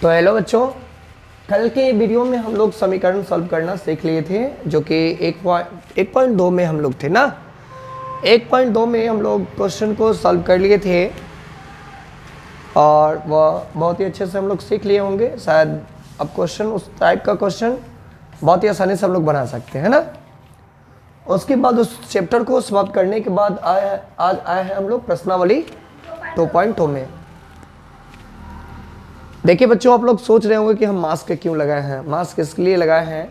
तो हेलो बच्चों, कल के वीडियो में हम लोग समीकरण सॉल्व करना सीख लिए थे, जो कि 1.2 में हम लोग थे ना। 1.2 में हम लोग क्वेश्चन को सॉल्व कर लिए थे और वह बहुत ही अच्छे से हम लोग सीख लिए होंगे। शायद अब क्वेश्चन उस टाइप का क्वेश्चन बहुत ही आसानी से हम लोग बना सकते हैं ना। उसके बाद उस चैप्टर को समाप्त करने के बाद आज आए हैं हम लोग प्रश्नावली 2.2 में। देखिए बच्चों, आप लोग सोच रहे होंगे कि हम मास्क क्यों लगाए हैं। मास्क इसलिए लगाए हैं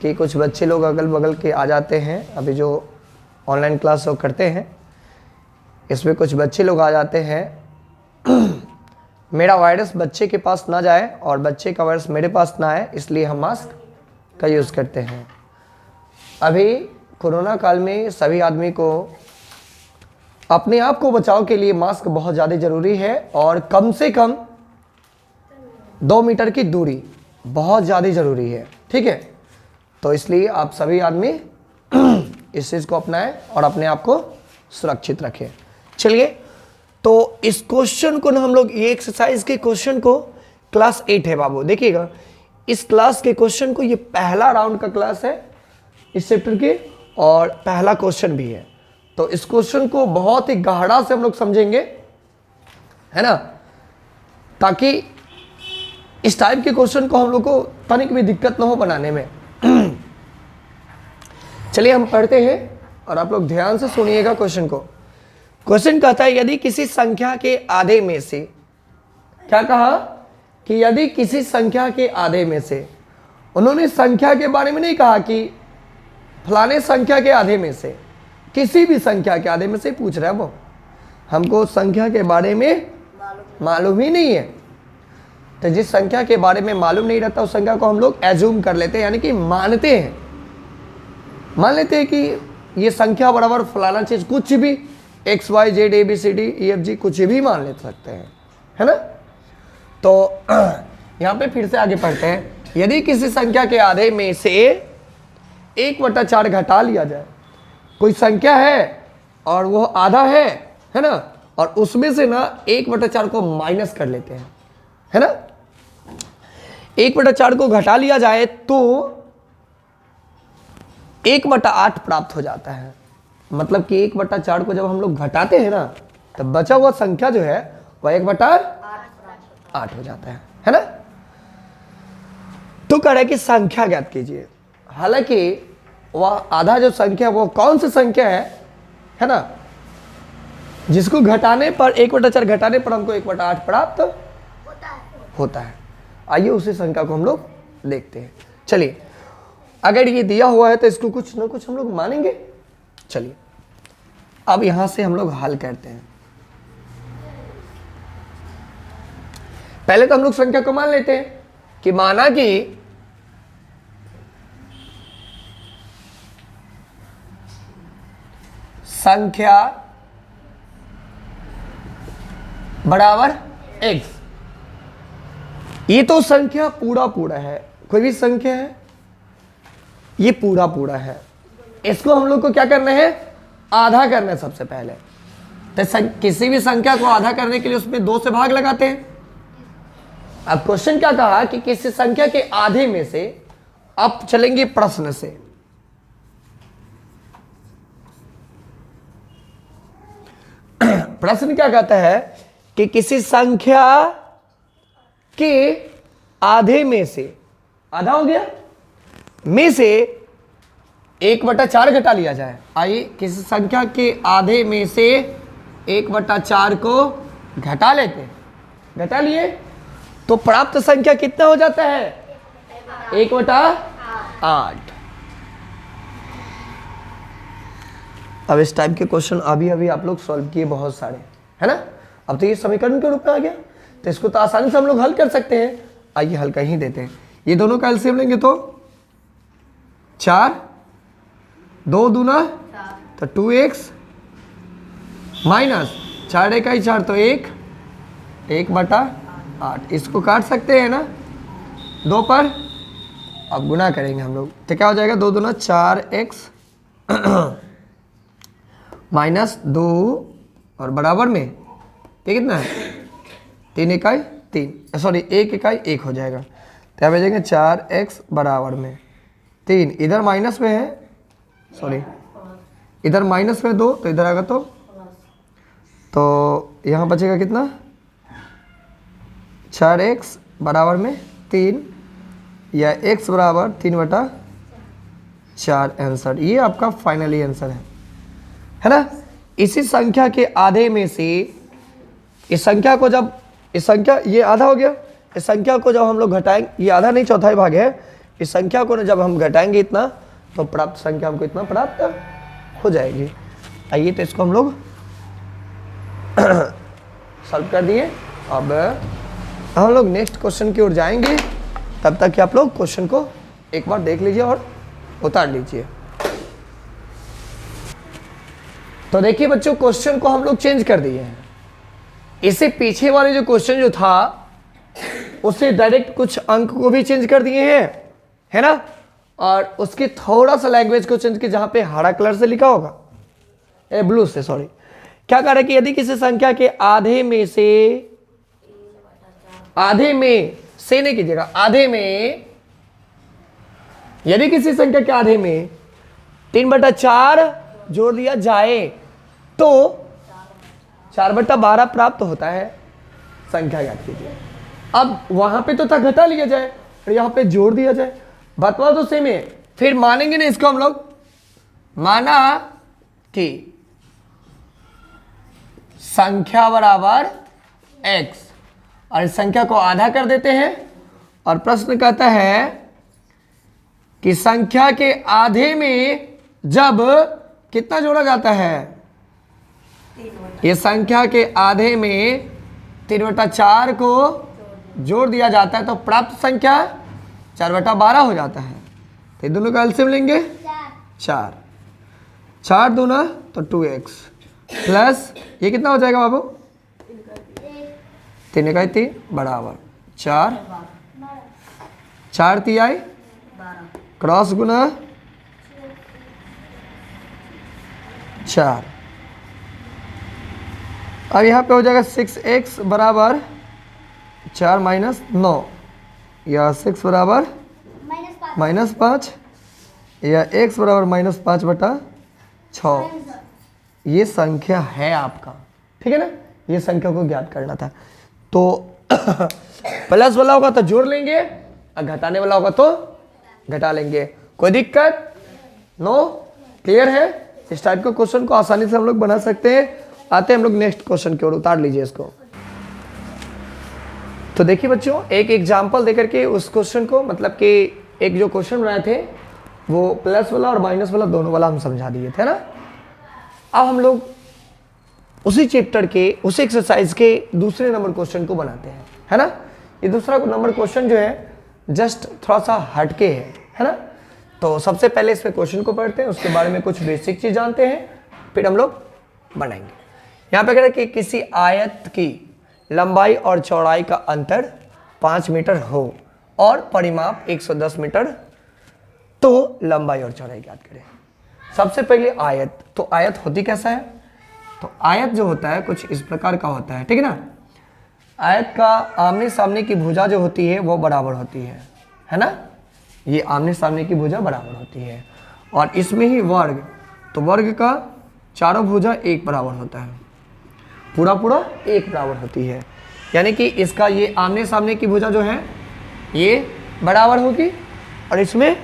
कि कुछ बच्चे लोग अगल बगल के आ जाते हैं। अभी जो ऑनलाइन क्लास वो करते हैं, इसमें कुछ बच्चे लोग आ जाते हैं। मेरा वायरस बच्चे के पास ना जाए और बच्चे का वायरस मेरे पास ना आए, इसलिए हम मास्क का यूज़ करते हैं। अभी कोरोना काल में सभी आदमी को अपने आप को बचाव के लिए मास्क बहुत ज़्यादा ज़रूरी है और कम से कम 2 मीटर की दूरी बहुत ज़्यादा ज़रूरी है। ठीक है, तो इसलिए आप सभी आदमी इस चीज़ को अपनाएं और अपने आप को सुरक्षित रखें। चलिए, तो इस क्वेश्चन को ना हम लोग, ये एक्सरसाइज के क्वेश्चन को, क्लास 8 है बाबू, देखिएगा इस क्लास के क्वेश्चन को, ये पहला राउंड का क्लास है इस चैप्टर के और पहला क्वेश्चन भी है। तो इस क्वेश्चन को बहुत ही गहरा से हम लोग समझेंगे, है ना, ताकि इस टाइप के क्वेश्चन को हम लोग को तनिक भी दिक्कत ना हो बनाने में। चलिए हम पढ़ते हैं और आप लोग ध्यान से सुनिएगा क्वेश्चन को। क्वेश्चन कहता है, यदि किसी संख्या के आधे में से, क्या कहा कि यदि किसी संख्या के आधे में से, उन्होंने संख्या के बारे में नहीं कहा कि फलाने संख्या के आधे में से, किसी भी संख्या के आधे में से पूछ रहा है वो। हमको संख्या के बारे में मालूम ही नहीं है, तो जिस संख्या के बारे में मालूम नहीं रहता उस संख्या को हम लोग एज्यूम कर लेते हैं, यानी कि मानते हैं। मान लेते हैं कि ये संख्या बराबर फलाना चीज, कुछ भी X Y Z A B C D E F G कुछ भी मान ले सकते हैं, है ना। तो यहाँ पे फिर से आगे पढ़ते हैं, यदि किसी संख्या के आधे में से 1/4 घटा लिया जाए। कोई संख्या है और वो आधा है ना, और उसमें से ना 1/4 को माइनस कर लेते हैं, है ना। 1/4 को घटा लिया जाए तो 1/8 प्राप्त हो जाता है। मतलब कि 1/4 को जब हम लोग घटाते हैं ना, तब बचा हुआ संख्या जो है वह 1/8 हो जाता है ना। तो कह रहा है कि संख्या ज्ञात कीजिए। हालांकि वह आधा जो संख्या, वो कौन सी संख्या है ना, जिसको घटाने पर 1/4 घटाने पर हमको 1/8 प्राप्त होता है। आइए उसी संख्या को हम लोग देखते हैं। चलिए, अगर ये दिया हुआ है तो इसको कुछ ना कुछ हम लोग मानेंगे। चलिए अब यहां से हम लोग हल करते हैं। पहले तो हम लोग संख्या को मान लेते हैं कि माना कि संख्या बराबर x। ये तो संख्या पूरा है, कोई भी संख्या है ये पूरा है। इसको हम लोग को क्या करना है, आधा करना है सबसे पहले। तो किसी भी संख्या को आधा करने के लिए उसमें 2 से भाग लगाते हैं। अब क्वेश्चन क्या कहा कि किसी संख्या के आधे में से, अब चलेंगे प्रश्न से। प्रश्न क्या कहता है कि किसी संख्या के आधे में से, आधा हो गया, में से 1/4 घटा लिया जाए। आइए, किसी संख्या के आधे में से 1/4 को घटा लेते हैं। घटा लिए तो प्राप्त संख्या कितना हो जाता है, 1/8। अब इस टाइप के क्वेश्चन अभी आप लोग सॉल्व किए बहुत सारे, है ना। अब तो ये समीकरण के रूप में आ गया, तो इसको तो आसानी से हम लोग हल कर सकते हैं। आइए हल कर ही देते हैं। ये दोनों का एलसीएम लेंगे तो 4, 2 दूना तो 2x माइनस 4 1 4 तो 1/8। इसको काट सकते हैं ना 2 पर। अब गुना करेंगे हम लोग तो क्या हो जाएगा, 2 दूना 4x माइनस 2 और बराबर में ये कितना है, 3 1 3, सॉरी 1 इकाई 1 हो जाएगा। तो यहाँ पे जाएंगे 4x बराबर में 3, इधर माइनस में है, सॉरी इधर माइनस में 2, तो इधर आएगा तो यहाँ बचेगा कितना, 4x बराबर में 3 या x बराबर 3/4 आंसर। ये आपका फाइनली आंसर है ना। इसी संख्या के आधे में से इस संख्या को जब इस संख्या ये आधा हो गया, इस संख्या को जब हम लोग घटाएंगे, ये आधा नहीं चौथाई भाग है, इस संख्या को जब हम घटाएंगे इतना तो प्राप्त संख्या हमको इतना प्राप्त हो जाएगी। आइए तो इसको हम लोग सॉल्व कर दिए। अब हम लोग नेक्स्ट क्वेश्चन की ओर जाएंगे, तब तक कि आप लोग क्वेश्चन को एक बार देख लीजिए और उतार लीजिए। तो देखिए बच्चों, क्वेश्चन को हम लोग चेंज कर दिए हैं। इससे पीछे वाले जो क्वेश्चन जो था उससे डायरेक्ट कुछ अंक को भी चेंज कर दिए हैं, है ना, और उसके थोड़ा सा लैंग्वेज को चेंज किया, जहां पे हरा कलर से लिखा होगा, ब्लू से, सॉरी, क्या कह रहा है कि यदि किसी संख्या के आधे में से नहीं कीजिएगा, आधे में, यदि किसी संख्या के आधे में 3/4 जोड़ दिया जाए तो 4/12 प्राप्त होता है। संख्या याद कीजिए। अब वहां पे तो था घटा लिया जाए और यहां पे जोड़ दिया जाए, बतवा तो सेम है। फिर मानेंगे ना इसको हम लोग, माना कि संख्या बराबर x और इस संख्या को आधा कर देते हैं और प्रश्न कहता है कि संख्या के आधे में जब कितना जोड़ा जाता है, ये संख्या के आधे में 3/4 को जोड़ दिया जाता है तो प्राप्त संख्या 4/12 हो जाता है। तो दोनों का एलसीएम लेंगे 4 दूना तो 2x प्लस ये कितना हो जाएगा बाबू, 3 इकाई 3 बराबर 4 तिहाई क्रॉस गुना 4। अब यहाँ पे हो जाएगा 6x बराबर 4 माइनस 9 या 6 बराबर -5 या x बराबर -5/6। ये संख्या है आपका, ठीक है ना। ये संख्या को ज्ञात करना था। तो प्लस वाला होगा तो जोड़ लेंगे और घटाने वाला होगा तो घटा लेंगे, कोई दिक्कत नो, क्लियर है। इस टाइप के क्वेश्चन को आसानी से हम लोग बना सकते हैं। आते हैं हम लोग नेक्स्ट क्वेश्चन की ओर, उतार लीजिए इसको। तो देखिए बच्चों, एक एग्जांपल देकर के उस क्वेश्चन को, मतलब कि एक जो क्वेश्चन बनाए थे वो प्लस वाला और माइनस वाला दोनों वाला हम समझा दिए थे ना। अब हम लोग उसी चैप्टर के उसी एक्सरसाइज के दूसरे नंबर क्वेश्चन को बनाते हैं, है ना। ये दूसरा नंबर क्वेश्चन जो है जस्ट थोड़ा सा हटके है ना। तो सबसे पहले इसमें क्वेश्चन को पढ़ते हैं, उसके बारे में कुछ बेसिक चीज जानते हैं, फिर हम लोग बनाएंगे। यहाँ पे कह रहे हैं कि किसी आयत की लंबाई और चौड़ाई का अंतर 5 मीटर हो और परिमाप 110 मीटर, तो लंबाई और चौड़ाई ज्ञात करें। सबसे पहले आयत, तो आयत होती कैसा है, तो आयत जो होता है कुछ इस प्रकार का होता है, ठीक है ना। आयत का आमने सामने की भुजा जो होती है वो बराबर होती है ना। ये आमने सामने की भुजा बराबर होती है और इसमें ही वर्ग, तो वर्ग का चारों भुजा एक बराबर होता है, पूरा एक बराबर होती है। यानी कि इसका ये आमने सामने की भुजा जो है ये बराबर होगी और इसमें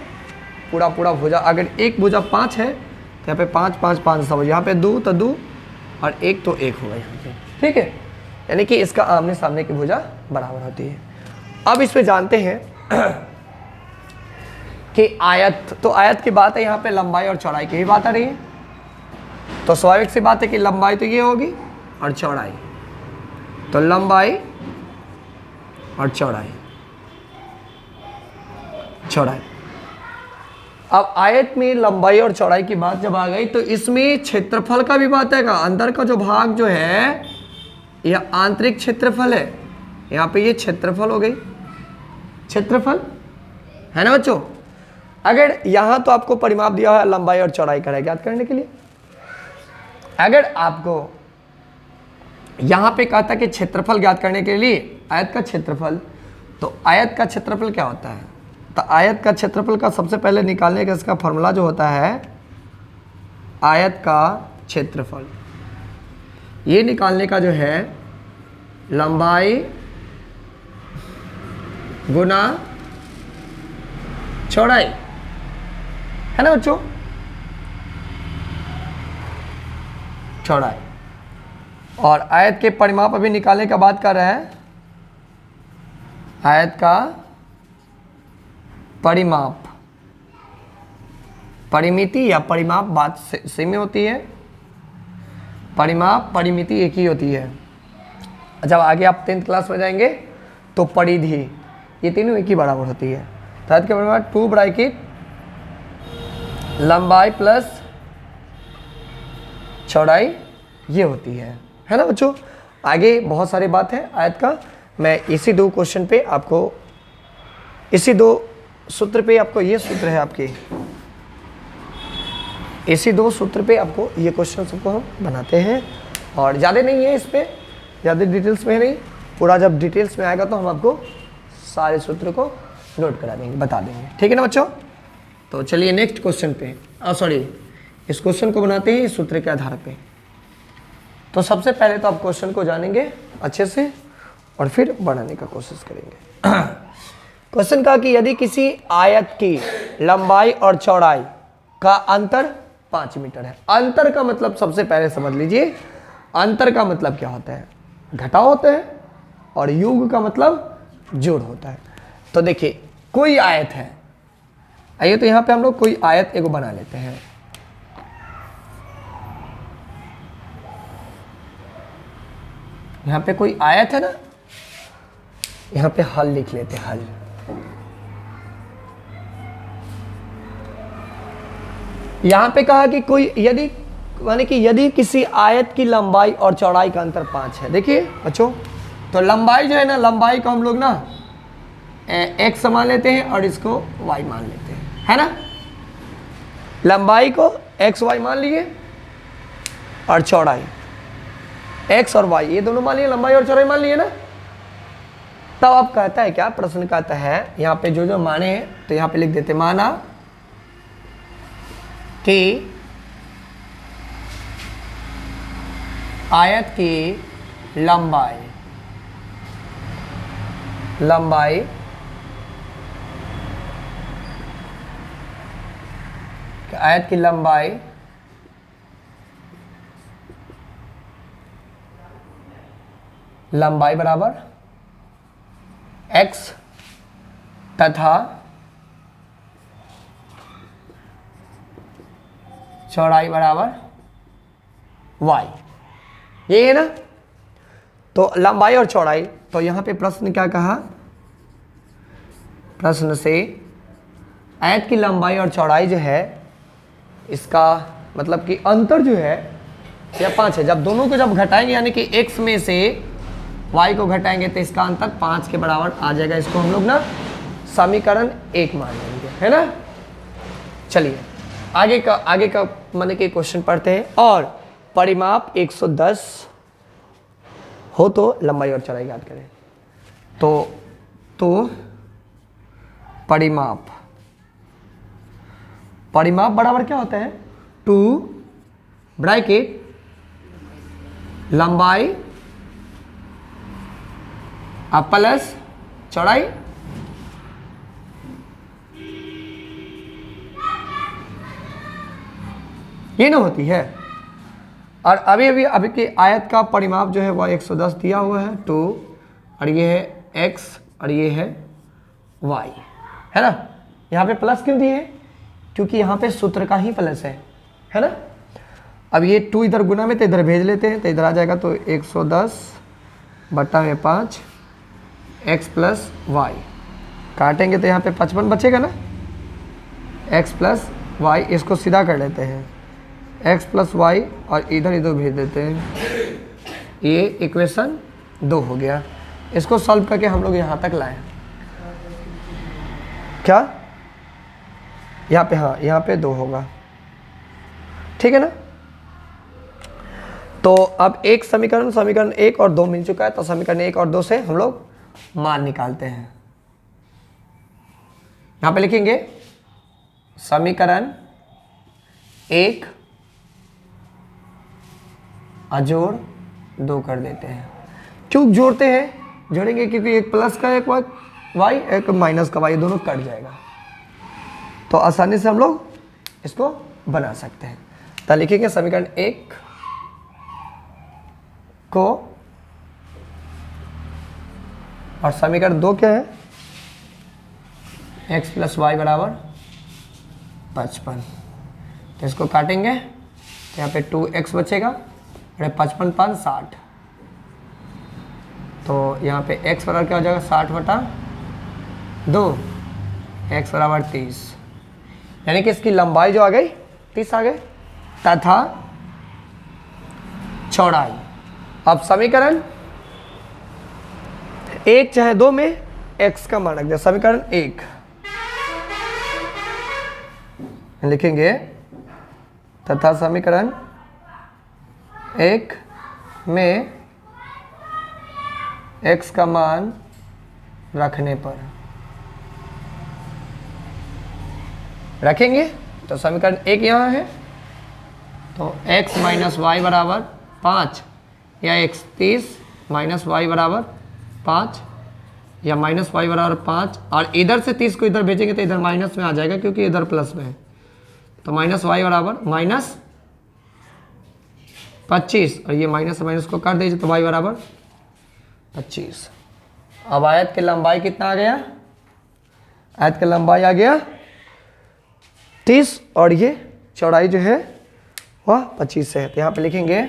पूरा भुजा, अगर एक भुजा 5 है तो यहाँ पे 5 5 5 सब, यहाँ पे 2 तो 2 और 1 तो 1 होगा यहाँ पे, ठीक है। यानी कि इसका आमने सामने की भुजा बराबर होती है। अब इस पे जानते हैं कि आयत, तो आयत की बात है, यहाँ पे लंबाई और चौड़ाई की ही बात आ रही है। तो स्वाभाविक सी बात है कि लंबाई तो ये होगी और चौड़ाई, तो लंबाई और चौड़ाई। अब आयत में लंबाई और चौड़ाई की बात जब आ गई तो इसमें क्षेत्रफल का भी बात है। अंदर का जो भाग जो है यह आंतरिक क्षेत्रफल है, यहाँ पे ये क्षेत्रफल हो गई, क्षेत्रफल है ना बच्चों। अगर यहाँ तो आपको परिमाप दिया है लंबाई और चौड़ाई का ज्ञात करने के लिए, अगर आपको यहाँ पे कहता है कि क्षेत्रफल ज्ञात करने के लिए आयत का क्षेत्रफल, तो आयत का क्षेत्रफल क्या होता है? तो आयत का क्षेत्रफल का सबसे पहले निकालने का इसका फॉर्मूला जो होता है आयत का क्षेत्रफल, ये निकालने का जो है लंबाई गुना चौड़ाई, है ना बच्चों, चौड़ाई। और आयत के परिमाप अभी निकालने का बात कर रहे हैं, आयत का परिमाप, परिमिति या परिमाप बात सेम में होती है, परिमाप परिमिति एक ही होती है। जब आगे आप 10th क्लास में जाएंगे तो परिधि, ये तीनों एक ही बराबर होती है। तो आयत के परिमाप 2 ब्रैकेट लंबाई प्लस चौड़ाई ये होती है ना बच्चों। आगे बहुत सारी बात है आयत का, मैं इसी 2 क्वेश्चन पे आपको, इसी 2 सूत्र पे आपको, ये सूत्र है आपके, इसी 2 सूत्र पे आपको ये क्वेश्चन सबको हम बनाते हैं। और ज़्यादा नहीं है, इस पर ज़्यादा डिटेल्स में नहीं, पूरा जब डिटेल्स में आएगा तो हम आपको सारे सूत्र को नोट करा देंगे, बता देंगे, ठीक है ना बच्चों। तो चलिए नेक्स्ट क्वेश्चन पे, सॉरी इस क्वेश्चन को बनाते हैं इस सूत्र के आधार पे। तो सबसे पहले तो आप क्वेश्चन को जानेंगे अच्छे से और फिर बनाने का कोशिश करेंगे। क्वेश्चन का कि यदि किसी आयत की लंबाई और चौड़ाई का अंतर 5 मीटर है। अंतर का मतलब सबसे पहले समझ लीजिए, अंतर का मतलब क्या होता है, घटाव होता है, और युग का मतलब जोड़ होता है। तो देखिए कोई आयत है, आइए तो यहाँ पे हम लोग कोई आयत एगो बना लेते हैं। यहाँ पे कोई आयत है ना, यहाँ पे हल लिख लेते हैं, हल। यहाँ पे कहा कि कोई यदि, माने कि यदि किसी आयत की लंबाई और चौड़ाई का अंतर 5 है। देखिए बच्चों, तो लंबाई जो है ना, लंबाई को हम लोग ना x मान लेते हैं और इसको y मान लेते हैं, है ना। लंबाई को x y मान लिए और चौड़ाई x और y ये दोनों मान लिए, लंबाई और चौड़ाई मान लिए ना। तब अब कहता है क्या, प्रश्न कहता है यहाँ पे जो जो माने हैं तो यहाँ पे लिख देते, माना कि आयत की लंबाई आयत की लंबाई बराबर x तथा चौड़ाई बराबर y, ये है ना। तो लंबाई और चौड़ाई, तो यहाँ पे प्रश्न क्या कहा, प्रश्न से आयत की लंबाई और चौड़ाई जो है इसका मतलब कि अंतर जो है यह 5 है। जब दोनों को जब घटाएंगे यानी कि x में से y को घटाएंगे तो इसका अंतर 5 के बराबर आ जाएगा। इसको हम लोग ना समीकरण 1 मान लेंगे, है ना। चलिए आगे का माने कि क्वेश्चन पढ़ते हैं। और परिमाप 110 हो तो लंबाई और चौड़ाई याद करें। तो परिमाप बराबर क्या होता है, 2 ब्रैकेट लंबाई प्लस चौड़ाई, ये ना होती है। और अभी की आयत का परिमाप जो है वह 110 दिया हुआ है, 2 और ये है x और ये है y, है ना। यहाँ पे प्लस क्यों दिए, क्योंकि यहाँ पे सूत्र का ही प्लस है ना। अब ये 2 इधर गुना में तो इधर भेज लेते हैं, तो इधर आ जाएगा। तो 110 बट्टा में 5 x प्लस वाई, काटेंगे तो यहाँ पे 55 बचेगा ना, x प्लस वाई। इसको सीधा कर लेते हैं, x प्लस वाई और इधर भेज देते हैं। ये इक्वेशन 2 हो गया। इसको सॉल्व करके हम लोग यहाँ तक लाए, क्या यहाँ पे, हाँ यहाँ पे 2 होगा, ठीक है ना। तो अब एक समीकरण 1 और 2 मिल चुका है, तो समीकरण 1 और 2 से हम लोग मान निकालते हैं। यहां पे लिखेंगे समीकरण 1 अजोड़ 2 कर देते हैं। क्यों जोड़ते हैं, जोड़ेंगे क्योंकि एक प्लस का एक वाई, एक माइनस का वाई, दोनों कट जाएगा, तो आसानी से हम लोग इसको बना सकते हैं। तो लिखेंगे समीकरण 1 को, और समीकरण 2 क्या है, x + y = 55। तो इसको काटेंगे तो यहाँ पे 2x बचेगा, अरे 55 5 60, तो यहाँ पे x बराबर क्या हो जाएगा 60/2, x बराबर 30, यानी कि इसकी लंबाई जो आ गई 30 आ गई, तथा चौड़ाई। अब समीकरण 1 चाहे 2 में x का मान रख दिया। समीकरण 1 लिखेंगे तथा समीकरण 1 में x का मान रखने पर, रखेंगे तो समीकरण 1 यहाँ है, तो x - y = 5 या x 30 - y = 5 या -y = 5, और इधर से 30 को इधर भेजेंगे तो इधर माइनस में आ जाएगा क्योंकि इधर प्लस में है, तो -y = -25, और ये माइनस से माइनस को कर दीजिए तो y = 25। अब आयत की लंबाई कितना आ गया, आयत की लंबाई आ गया 30, और ये चौड़ाई जो है वह 25 है। तो यहाँ पे लिखेंगे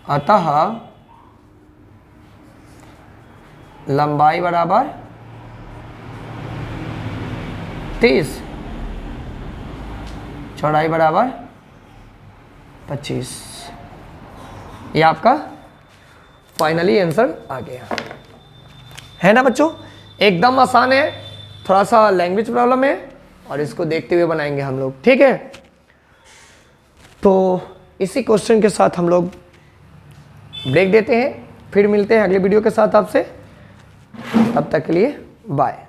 अतः लंबाई बराबर 30, चौड़ाई बराबर 25। ये आपका फाइनली आंसर आ गया है ना बच्चों। एकदम आसान है, थोड़ा सा लैंग्वेज प्रॉब्लम है, और इसको देखते हुए बनाएंगे हम लोग, ठीक है। तो इसी क्वेश्चन के साथ हम लोग ब्रेक देते हैं, फिर मिलते हैं अगले वीडियो के साथ आपसे। तब तक के लिए बाय।